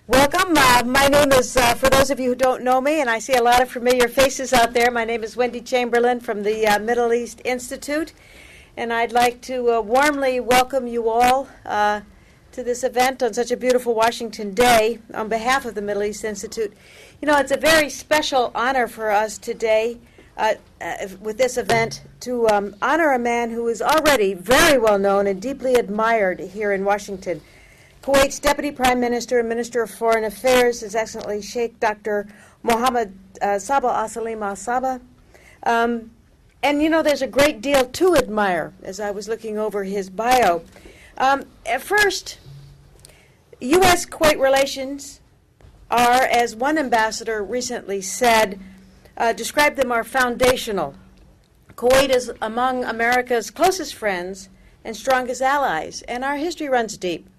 Welcome. My name is, for those of you who don't know me, and I see a lot of familiar faces out there, my name is Wendy Chamberlain from the Middle East Institute, and I'd like to warmly welcome you all to this event on such a beautiful Washington day on behalf of the Middle East Institute. You know, it's a very special honor for us today with this event to honor a man who is already very well known and deeply admired here in Washington. Kuwait's Deputy Prime Minister and Minister of Foreign Affairs, His Excellency Sheikh Dr.Mohammad Sabah Al-Salim Al-Sabah. And you know, there's a great deal to admire as I was looking over his bio. At first, U.S.-Kuwait relations are, as one ambassador recently said, described them are foundational. Kuwait is among America's closest friends and strongest allies, and our history runs deep.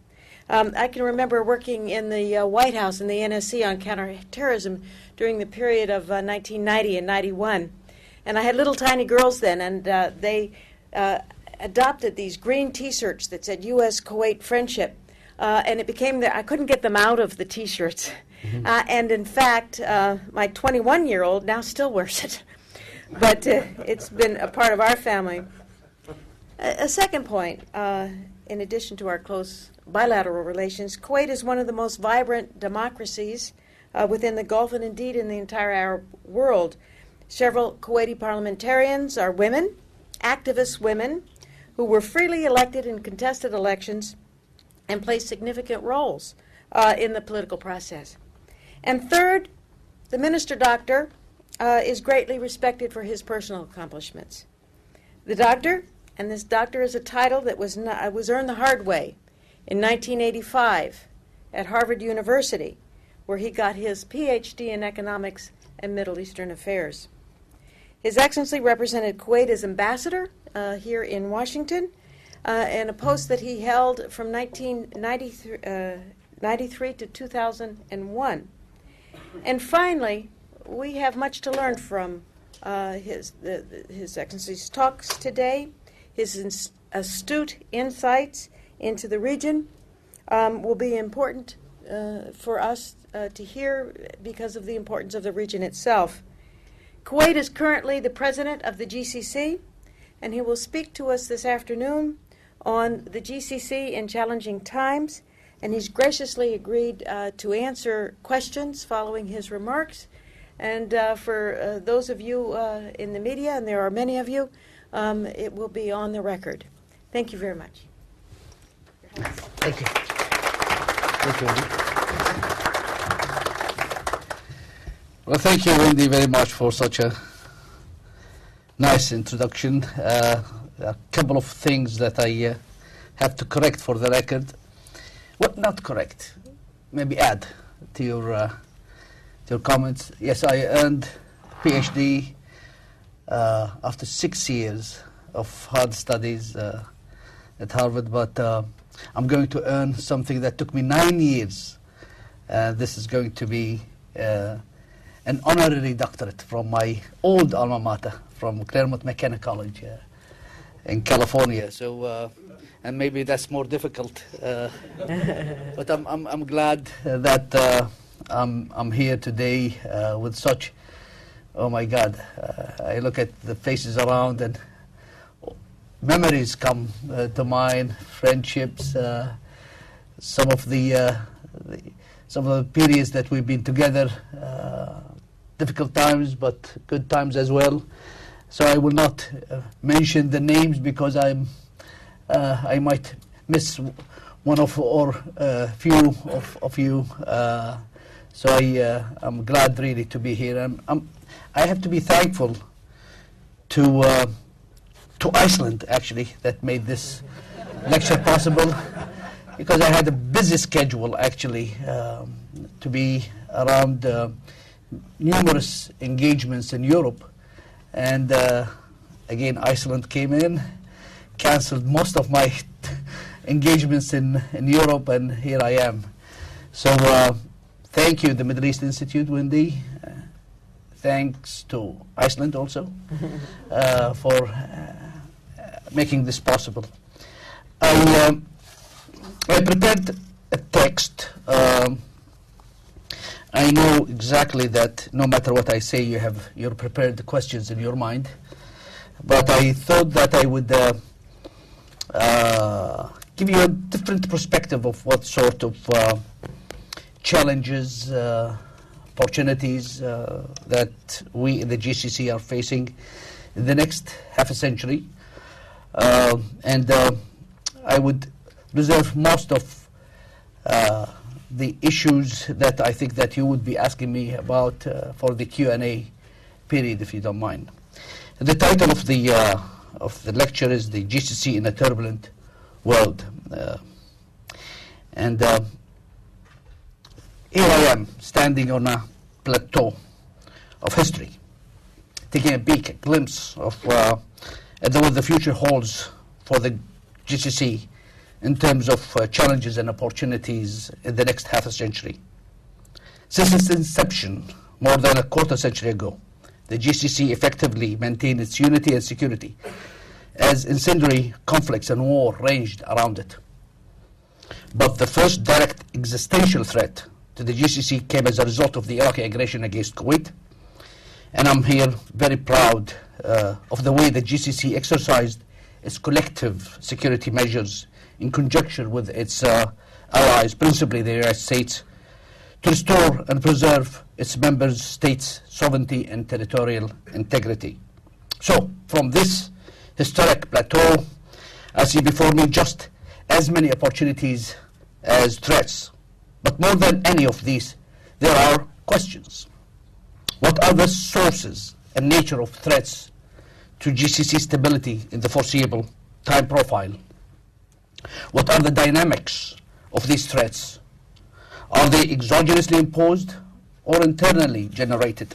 I can remember working in the White House in the NSC on counterterrorism during the period of 1990 and 91. And I had little tiny girls then, and they adopted these green T-shirts that said U.S.-Kuwait friendship. And it became I couldn't get them out of the T-shirts. Mm-hmm. And in fact, my 21-year-old now still wears it. But it's been a part of our family. A second point, in addition to our close bilateral relations, Kuwait is one of the most vibrant democracies within the Gulf and indeed in the entire Arab world. Several Kuwaiti parliamentarians are women, activist women, who were freely elected in contested elections and play significant roles in the political process. And third, the minister doctor is greatly respected for his personal accomplishments. The doctor, and this doctor is a title that was earned the hard way in 1985 at Harvard University, where he got his Ph.D. in economics and Middle Eastern affairs. His Excellency represented Kuwait as ambassador here in Washington, and a post that he held from 1993 to 2001. And finally, we have much to learn from His Excellency's talks today. His astute insights into the region will be important for us to hear because of the importance of the region itself. Kuwait is currently the president of the GCC, and he will speak to us this afternoon on the GCC in challenging times, and he's graciously agreed to answer questions following his remarks. And for those of you in the media, and there are many of you, it will be on the record. Thank you very much. Thank you. Thank you, Wendy. Well, thank you, Wendy, very much for such a nice introduction. A couple of things that I have to correct for the record. Well, not correct, maybe add to your comments. Yes, I earned PhD after 6 years of hard studies at Harvard, but I'm going to earn something that took me 9 years. This is going to be an honorary doctorate from my old alma mater, from Claremont McKenna College in California. So, and maybe that's more difficult, but I'm glad that I'm here today with such. Oh my God! I look at the faces around and memories come to mind. Friendships, some of the periods that we've been together. Difficult times, but good times as well. So I will not mention the names because I might miss one of or few of you. So I'm glad really to be here. I have to be thankful to Iceland actually that made this lecture possible, because I had a busy schedule actually to be around numerous engagements in Europe, and again Iceland came in, cancelled most of my engagements in Europe, and here I am. So thank you, the Middle East Institute, Wendy. Thanks to Iceland also for making this possible. I prepared a text I know exactly that no matter what I say, you have your prepared questions in your mind. But I thought that I would give you a different perspective of what sort of challenges, opportunities that we in the GCC are facing in the next half a century. And I would reserve most of the issues that I think that you would be asking me about for the Q&A period, if you don't mind. The title of the lecture is "The GCC in a Turbulent World," and here I am standing on a plateau of history, taking a peek, a glimpse of what the future holds for the GCC in terms of challenges and opportunities in the next half a century. Since its inception, more than a quarter century ago, the GCC effectively maintained its unity and security as incendiary conflicts and war raged around it. But the first direct existential threat to the GCC came as a result of the Iraqi aggression against Kuwait, and I'm here very proud of the way the GCC exercised its collective security measures in conjunction with its allies, principally the United States, to restore and preserve its member states' sovereignty and territorial integrity. So, from this historic plateau, I see before me just as many opportunities as threats. But more than any of these, there are questions. What are the sources and nature of threats to GCC stability in the foreseeable time profile? What are the dynamics of these threats? Are they exogenously imposed or internally generated?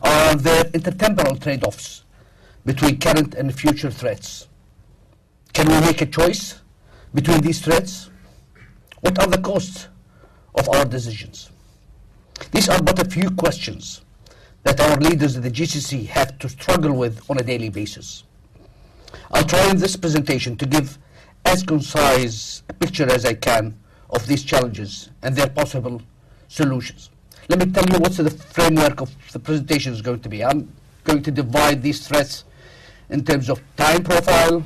Are there intertemporal trade-offs between current and future threats? Can we make a choice between these threats? What are the costs of our decisions? These are but a few questions that our leaders in the GCC have to struggle with on a daily basis. I'll try in this presentation to give as concise a picture as I can of these challenges and their possible solutions. Let me tell you what the framework of the presentation is going to be. I'm going to divide these threats in terms of time profile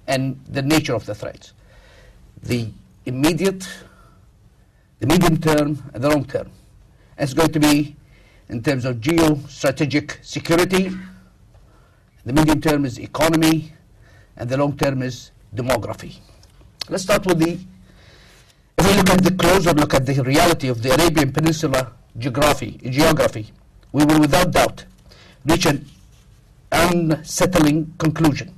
and the nature of the threats. The immediate, the medium term, and the long term. And it's going to be in terms of geostrategic security. The medium term is economy, and the long term is demography. Let's start with if we look at the closer look at the reality of the Arabian Peninsula geography, we will without doubt reach an unsettling conclusion.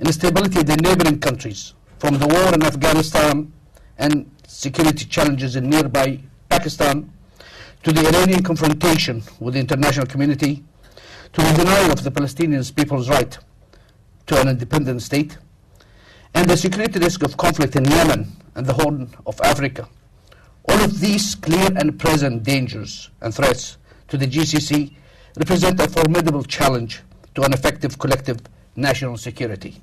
Instability in the neighboring countries, from the war in Afghanistan and security challenges in nearby Pakistan, to the Iranian confrontation with the international community, to the denial of the Palestinian people's right to an independent state, and the security risk of conflict in Yemen and the Horn of Africa. All of these clear and present dangers and threats to the GCC represent a formidable challenge to an effective collective national security.